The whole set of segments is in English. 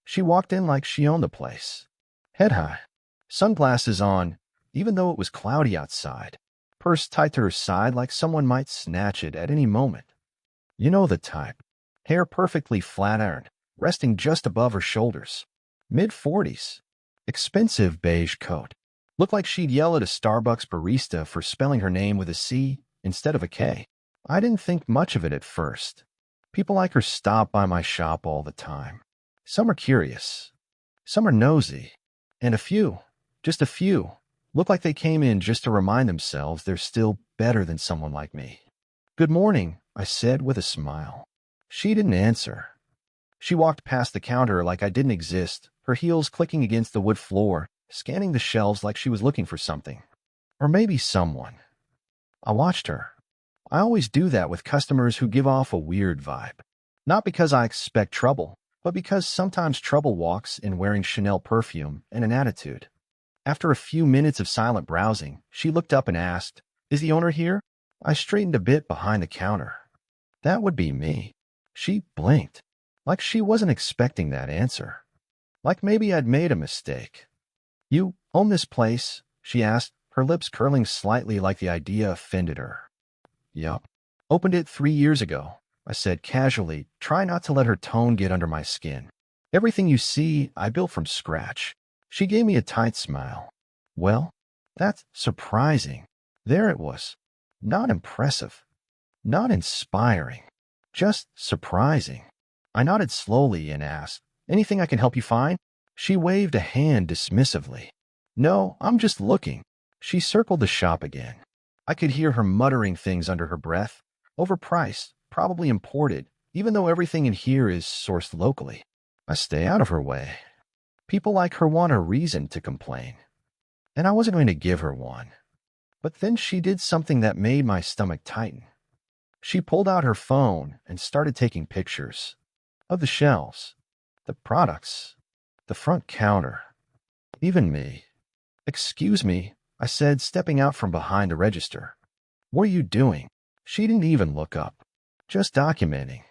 She walked in like she owned the place. Head high, sunglasses on, even though it was cloudy outside, purse tied to her side like someone might snatch it at any moment. You know the type. Hair perfectly flat-ironed, resting just above her shoulders. Mid-40s. Expensive beige coat. Looked like she'd yell at a Starbucks barista for spelling her name with a C instead of a K. I didn't think much of it at first. People like her stop by my shop all the time. Some are curious. Some are nosy. And a few, just a few, look like they came in just to remind themselves they're still better than someone like me. "Good morning," I said with a smile. She didn't answer. She walked past the counter like I didn't exist, her heels clicking against the wood floor, scanning the shelves like she was looking for something. Or maybe someone. I watched her. I always do that with customers who give off a weird vibe. Not because I expect trouble, but because sometimes trouble walks in wearing Chanel perfume and an attitude. After a few minutes of silent browsing, she looked up and asked, "Is the owner here?" I straightened a bit behind the counter. That would be me. She blinked, like she wasn't expecting that answer. Like maybe I'd made a mistake. "You own this place?" she asked, her lips curling slightly like the idea offended her. "Yup. Opened it 3 years ago," I said casually, trying not to let her tone get under my skin. "Everything you see, I built from scratch." She gave me a tight smile. "Well, that's surprising." There it was. Not impressive. Not inspiring. Just surprising. I nodded slowly and asked, "Anything I can help you find?" She waved a hand dismissively. "No, I'm just looking." She circled the shop again. I could hear her muttering things under her breath. Overpriced, probably imported, even though everything in here is sourced locally. I stay out of her way. People like her want a reason to complain. And I wasn't going to give her one. But then she did something that made my stomach tighten. She pulled out her phone and started taking pictures of the shelves, the products, the front counter, even me. "Excuse me," I said, stepping out from behind the register. "What are you doing?" She didn't even look up. "Just documenting.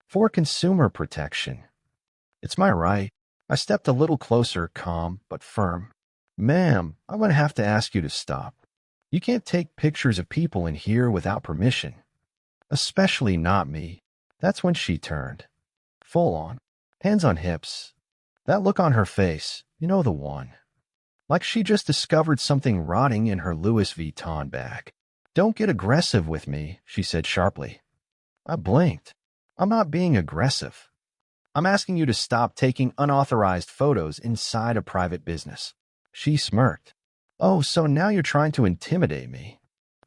For consumer protection." "It's my right." I stepped a little closer, calm but firm. "Ma'am, I'm going to have to ask you to stop. You can't take pictures of people in here without permission. Especially not me." That's when she turned. Full on. Hands on hips. That look on her face, you know the one. Like she just discovered something rotting in her Louis Vuitton bag. "Don't get aggressive with me," she said sharply. I blinked. "I'm not being aggressive. I'm asking you to stop taking unauthorized photos inside a private business." She smirked. "Oh, so now you're trying to intimidate me."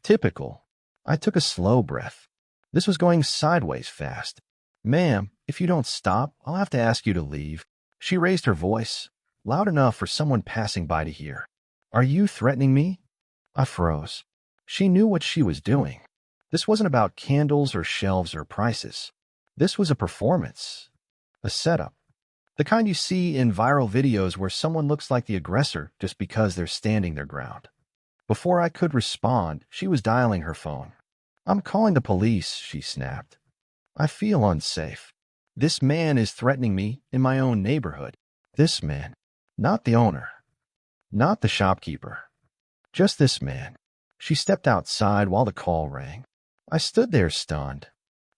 Typical. I took a slow breath. This was going sideways fast. "Ma'am, if you don't stop, I'll have to ask you to leave." She raised her voice, loud enough for someone passing by to hear. "Are you threatening me?" I froze. She knew what she was doing. This wasn't about candles or shelves or prices. This was a performance. A setup. The kind you see in viral videos where someone looks like the aggressor just because they're standing their ground. Before I could respond, she was dialing her phone. "I'm calling the police," she snapped. "I feel unsafe. This man is threatening me in my own neighborhood." This man. Not the owner. Not the shopkeeper. Just this man. She stepped outside while the call rang. I stood there stunned.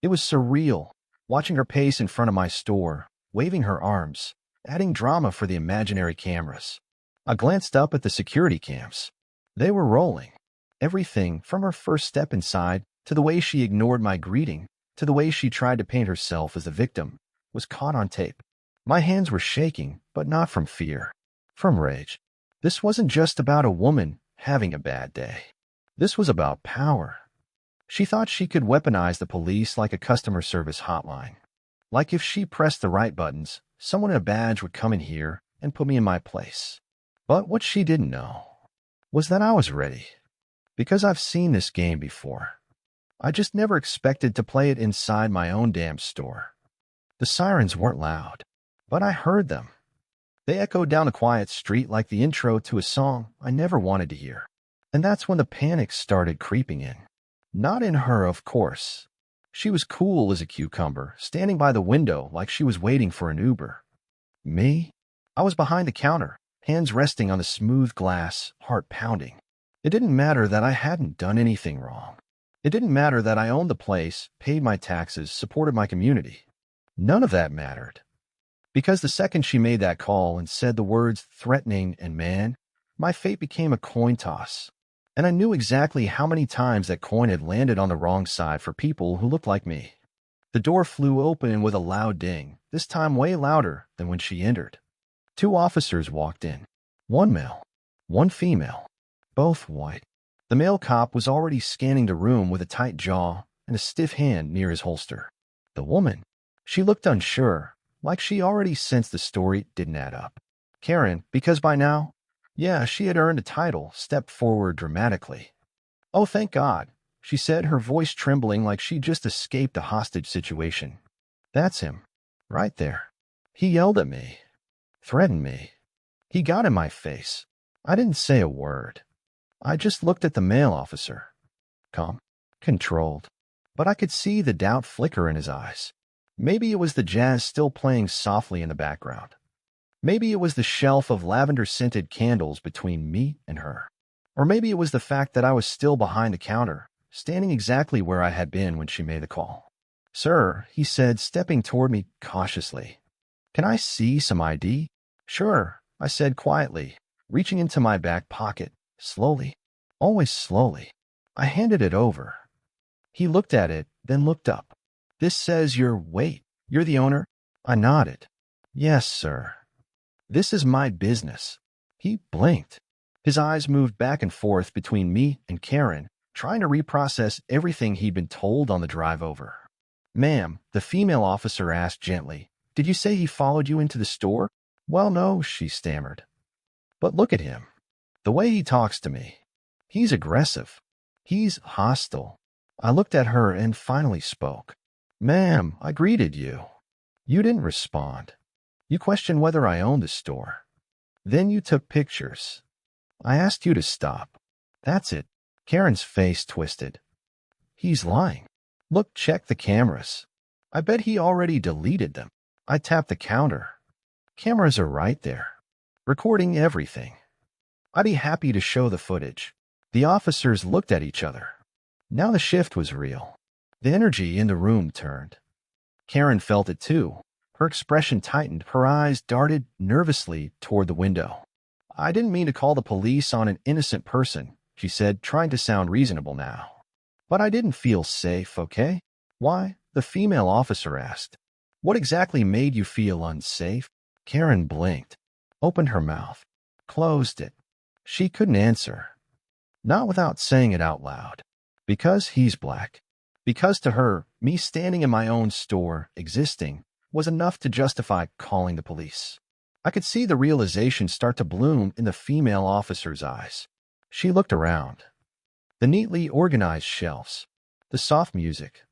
It was surreal, watching her pace in front of my store, waving her arms, adding drama for the imaginary cameras. I glanced up at the security cams. They were rolling. Everything from her first step inside to the way she ignored my greeting to the way she tried to paint herself as the victim was caught on tape. My hands were shaking, but not from fear, from rage. This wasn't just about a woman having a bad day. This was about power. She thought she could weaponize the police like a customer service hotline. Like if she pressed the right buttons, someone in a badge would come in here and put me in my place. But what she didn't know was that I was ready. Because I've seen this game before. I just never expected to play it inside my own damn store. The sirens weren't loud, but I heard them. They echoed down the quiet street like the intro to a song I never wanted to hear. And that's when the panic started creeping in. Not in her, of course. She was cool as a cucumber, standing by the window like she was waiting for an Uber. Me? I was behind the counter, hands resting on the smooth glass, heart pounding. It didn't matter that I hadn't done anything wrong. It didn't matter that I owned the place, paid my taxes, supported my community. None of that mattered. Because the second she made that call and said the words threatening and man, my fate became a coin toss. And I knew exactly how many times that coin had landed on the wrong side for people who looked like me. The door flew open with a loud ding, this time way louder than when she entered. 2 officers walked in. 1 male, 1 female, both white. The male cop was already scanning the room with a tight jaw and a stiff hand near his holster. The woman, she looked unsure, like she already sensed the story didn't add up. Karen, because by now, yeah, she had earned a title, stepped forward dramatically. "Oh, thank God," she said, her voice trembling like she'd just escaped a hostage situation. "That's him, right there." He yelled at me, threatened me. He got in my face. I didn't say a word. I just looked at the male officer. Calm, controlled. But I could see the doubt flicker in his eyes. Maybe it was the jazz still playing softly in the background. Maybe it was the shelf of lavender-scented candles between me and her. Or maybe it was the fact that I was still behind the counter, standing exactly where I had been when she made the call. "Sir," he said, stepping toward me cautiously. "Can I see some ID?" "Sure," I said quietly, reaching into my back pocket, slowly, always slowly. I handed it over. He looked at it, then looked up. "This says you're the owner?" I nodded. "Yes, sir. This is my business." He blinked. His eyes moved back and forth between me and Karen, trying to reprocess everything he'd been told on the drive over. "Ma'am," the female officer asked gently, "did you say he followed you into the store?" "Well, no," she stammered. "But look at him. The way he talks to me. He's aggressive. He's hostile." I looked at her and finally spoke. "Ma'am, I greeted you. You didn't respond. You questioned whether I owned the store. Then you took pictures. I asked you to stop. That's it." Karen's face twisted. "He's lying. Look, check the cameras. I bet he already deleted them." I tapped the counter. "Cameras are right there, recording everything." I'd be happy to show the footage. The officers looked at each other. Now the shift was real. The energy in the room turned. Karen felt it too. Her expression tightened. Her eyes darted nervously toward the window. "I didn't mean to call the police on an innocent person," she said, trying to sound reasonable now. "But I didn't feel safe, okay?" "Why?" the female officer asked. "What exactly made you feel unsafe?" Karen blinked, opened her mouth, closed it. She couldn't answer. Not without saying it out loud. Because he's black. Because to her, me standing in my own store, existing, was enough to justify calling the police. I could see the realization start to bloom in the female officer's eyes. She looked around. The neatly organized shelves, the soft music,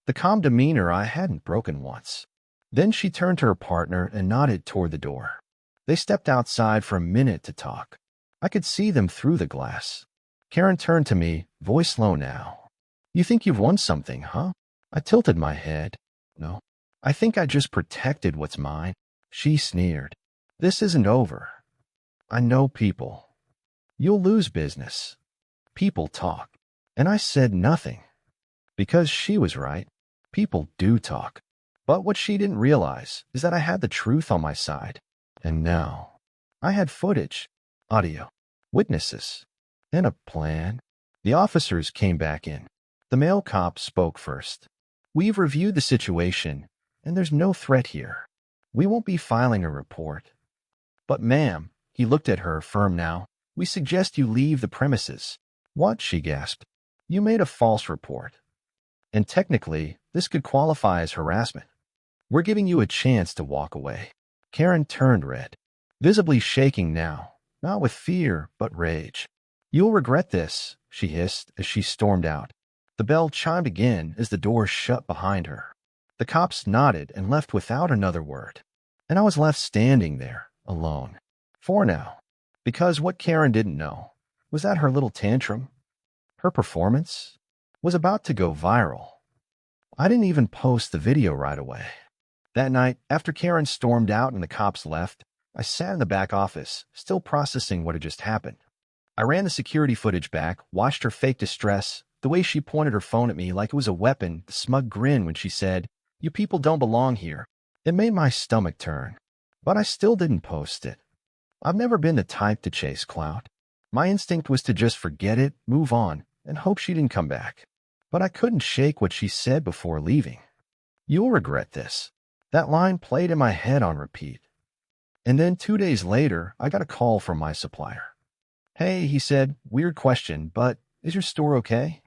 the calm demeanor I hadn't broken once. Then she turned to her partner and nodded toward the door. They stepped outside for a minute to talk. I could see them through the glass. Karen turned to me, voice low now. "You think you've won something, huh?" I tilted my head. "No. I think I just protected what's mine." She sneered. "This isn't over. I know people. You'll lose business. People talk." And I said nothing. Because she was right. People do talk. But what she didn't realize is that I had the truth on my side. And now, I had footage, audio, witnesses, and a plan. The officers came back in. The male cop spoke first. "We've reviewed the situation, and there's no threat here. We won't be filing a report." "But ma'am," he looked at her, firm now, "we suggest you leave the premises." "What?" she gasped. "You made a false report. And technically, this could qualify as harassment. We're giving you a chance to walk away." Karen turned red, visibly shaking now, not with fear, but rage. "You'll regret this," she hissed as she stormed out. The bell chimed again as the door shut behind her. The cops nodded and left without another word. And I was left standing there, alone. For now. Because what Karen didn't know was that her little tantrum, her performance, was about to go viral. I didn't even post the video right away. That night, after Karen stormed out and the cops left, I sat in the back office, still processing what had just happened. I ran the security footage back, watched her fake distress, the way she pointed her phone at me like it was a weapon, the smug grin when she said, "You people don't belong here." It made my stomach turn. But I still didn't post it. I've never been the type to chase clout. My instinct was to just forget it, move on, and hope she didn't come back. But I couldn't shake what she said before leaving. "You'll regret this." That line played in my head on repeat. And then 2 days later, I got a call from my supplier. "Hey," he said, "weird question, but is your store okay?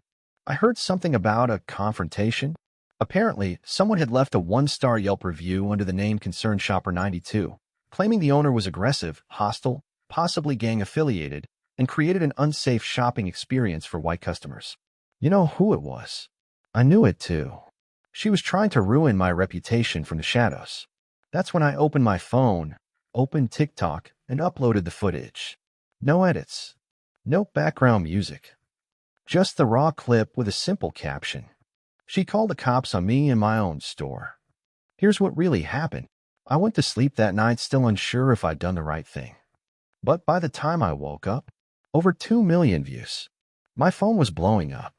I heard something about a confrontation." Apparently, someone had left a 1-star Yelp review under the name Concerned Shopper 92, claiming the owner was aggressive, hostile, possibly gang-affiliated, and created an unsafe shopping experience for white customers. You know who it was? I knew it too. She was trying to ruin my reputation from the shadows. That's when I opened my phone, opened TikTok, and uploaded the footage. No edits. No background music. Just the raw clip with a simple caption. She called the cops on me in my own store. Here's what really happened. I went to sleep that night still unsure if I'd done the right thing. But by the time I woke up, over 2 million views. My phone was blowing up.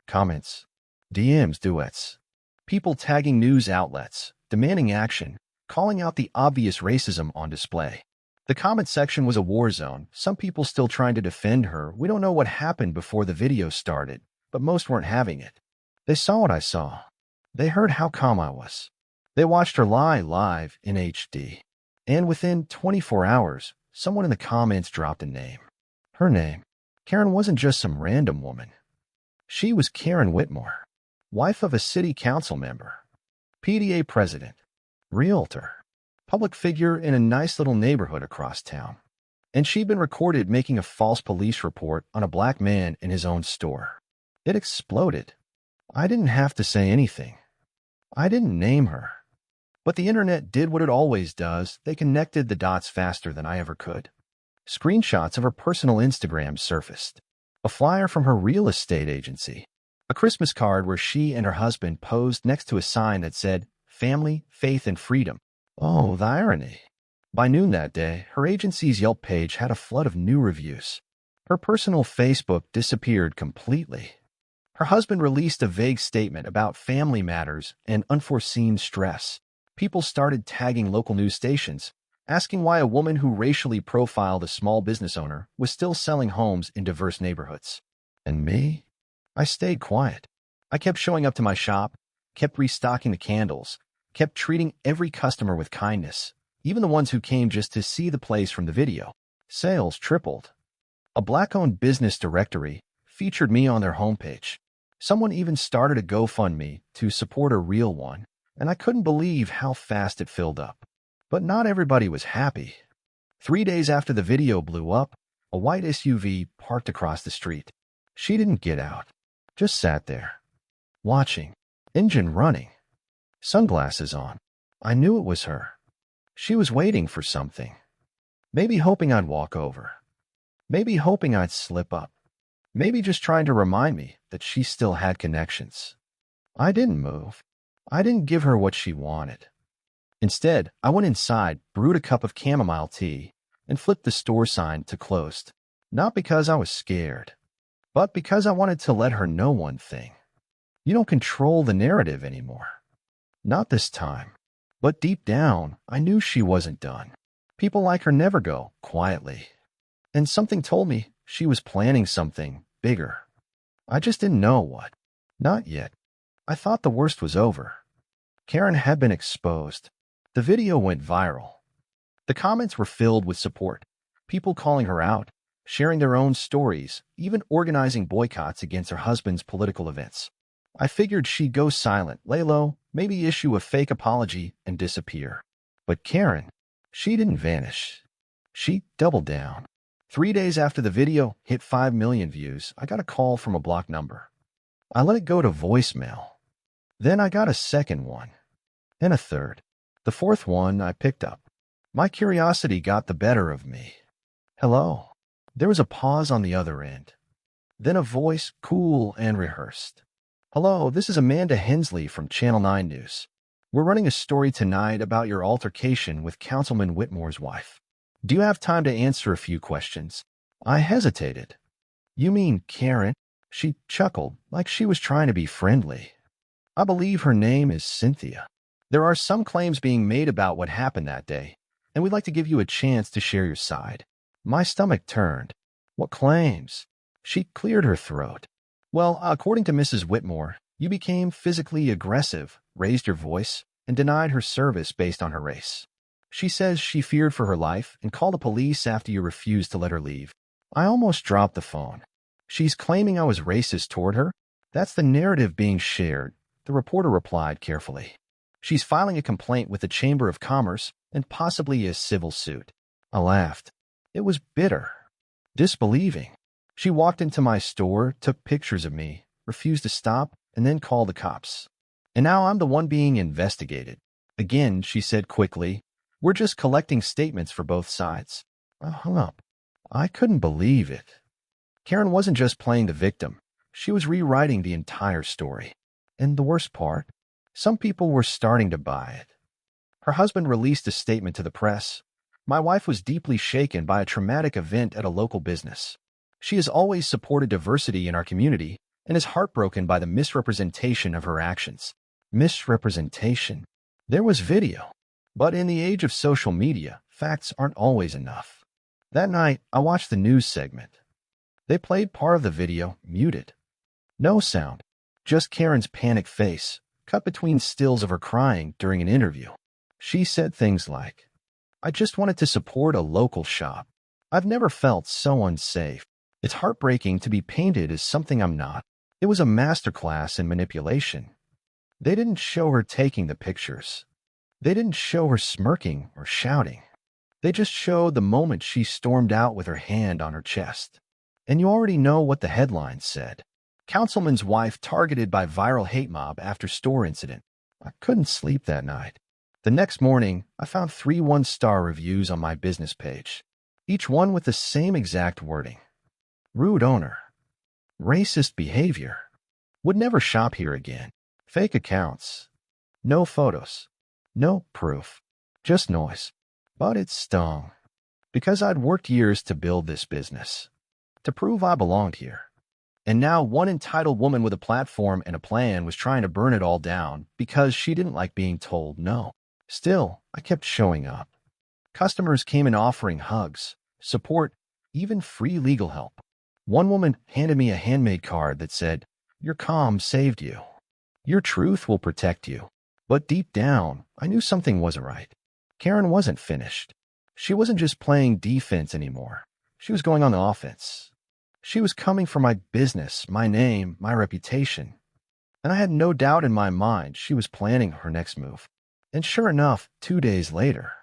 Comments, DMs, duets. People tagging news outlets, demanding action, calling out the obvious racism on display. The comment section was a war zone, some people still trying to defend her. We don't know what happened before the video started, but most weren't having it. They saw what I saw. They heard how calm I was. They watched her lie live in HD. And within 24 hours, someone in the comments dropped a name. Her name. Karen wasn't just some random woman. She was Karen Whitmore, wife of a city council member, PDA president, realtor, public figure in a nice little neighborhood across town. And she'd been recorded making a false police report on a black man in his own store. It exploded. I didn't have to say anything. I didn't name her. But the internet did what it always does. They connected the dots faster than I ever could. Screenshots of her personal Instagram surfaced. A flyer from her real estate agency. A Christmas card where she and her husband posed next to a sign that said, "Family, Faith, and Freedom." Oh, the irony. By noon that day, her agency's Yelp page had a flood of new reviews. Her personal Facebook disappeared completely. Her husband released a vague statement about family matters and unforeseen stress. People started tagging local news stations, asking why a woman who racially profiled a small business owner was still selling homes in diverse neighborhoods. And me? I stayed quiet. I kept showing up to my shop, kept restocking the candles, kept treating every customer with kindness, even the ones who came just to see the place from the video. Sales tripled. A Black-owned business directory featured me on their homepage. Someone even started a GoFundMe to support a real one, and I couldn't believe how fast it filled up. But not everybody was happy. 3 days after the video blew up, a white SUV parked across the street. She didn't get out, just sat there, watching, engine running, sunglasses on. I knew it was her. She was waiting for something. Maybe hoping I'd walk over. Maybe hoping I'd slip up. Maybe just trying to remind me that she still had connections. I didn't move. I didn't give her what she wanted. Instead, I went inside, brewed a cup of chamomile tea, and flipped the store sign to closed. Not because I was scared, but because I wanted to let her know one thing. You don't control the narrative anymore. Not this time. But deep down, I knew she wasn't done. People like her never go quietly. And something told me she was planning something bigger. I just didn't know what. Not yet. I thought the worst was over. Karen had been exposed. The video went viral. The comments were filled with support. People calling her out, sharing their own stories, even organizing boycotts against her husband's political events. I figured she'd go silent, lay low, maybe issue a fake apology, and disappear. But Karen, she didn't vanish. She doubled down. 3 days after the video hit 5 million views, I got a call from a blocked number. I let it go to voicemail. Then I got a second one, and a third. The fourth one I picked up. My curiosity got the better of me. "Hello." There was a pause on the other end. Then a voice, cool and rehearsed. "Hello, this is Amanda Hensley from Channel 9 News. We're running a story tonight about your altercation with Councilman Whitmore's wife. Do you have time to answer a few questions?" I hesitated. "You mean Karen?" She chuckled, like she was trying to be friendly. "I believe her name is Cynthia. There are some claims being made about what happened that day, and we'd like to give you a chance to share your side." My stomach turned. "What claims?" She cleared her throat. "Well, according to Mrs. Whitmore, you became physically aggressive, raised your voice, and denied her service based on her race. She says she feared for her life and called the police after you refused to let her leave." I almost dropped the phone. "She's claiming I was racist toward her? That's the narrative being shared," the reporter replied carefully. "She's filing a complaint with the Chamber of Commerce and possibly a civil suit." I laughed. It was bitter, disbelieving. She walked into my store, took pictures of me, refused to stop, and then called the cops. "And now I'm the one being investigated." "Again," she said quickly, "we're just collecting statements for both sides." I hung up. I couldn't believe it. Karen wasn't just playing the victim. She was rewriting the entire story. And the worst part? Some people were starting to buy it. Her husband released a statement to the press. "My wife was deeply shaken by a traumatic event at a local business. She has always supported diversity in our community and is heartbroken by the misrepresentation of her actions." Misrepresentation. There was video. But in the age of social media, facts aren't always enough. That night, I watched the news segment. They played part of the video, muted. No sound, just Karen's panicked face, cut between stills of her crying during an interview. She said things like, "I just wanted to support a local shop. I've never felt so unsafe. It's heartbreaking to be painted as something I'm not." It was a masterclass in manipulation. They didn't show her taking the pictures. They didn't show her smirking or shouting. They just showed the moment she stormed out with her hand on her chest. And you already know what the headline said. "Councilman's wife targeted by viral hate mob after store incident." I couldn't sleep that night. The next morning, I found 3 one-star reviews on my business page, each one with the same exact wording. "Rude owner. Racist behavior. Would never shop here again. Fake accounts. No photos. No proof. Just noise." But it stung. Because I'd worked years to build this business, to prove I belonged here. And now one entitled woman with a platform and a plan was trying to burn it all down because she didn't like being told no. Still, I kept showing up. Customers came in offering hugs, support, even free legal help. One woman handed me a handmade card that said, "Your calm saved you. Your truth will protect you." But deep down, I knew something wasn't right. Karen wasn't finished. She wasn't just playing defense anymore. She was going on the offense. She was coming for my business, my name, my reputation. And I had no doubt in my mind she was planning her next move. And sure enough, 2 days later,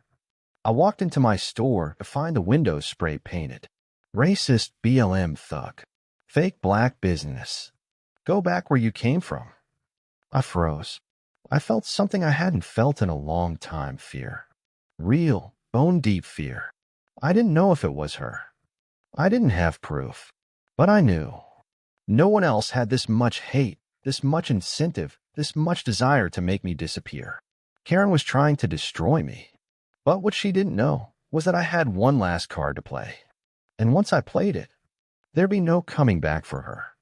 I walked into my store to find the windows spray painted. "Racist BLM thug. Fake black business. Go back where you came from." I froze. I felt something I hadn't felt in a long time, fear. Real, bone-deep fear. I didn't know if it was her. I didn't have proof. But I knew. No one else had this much hate, this much incentive, this much desire to make me disappear. Karen was trying to destroy me. But what she didn't know was that I had one last card to play. And once I played it, there'd be no coming back for her.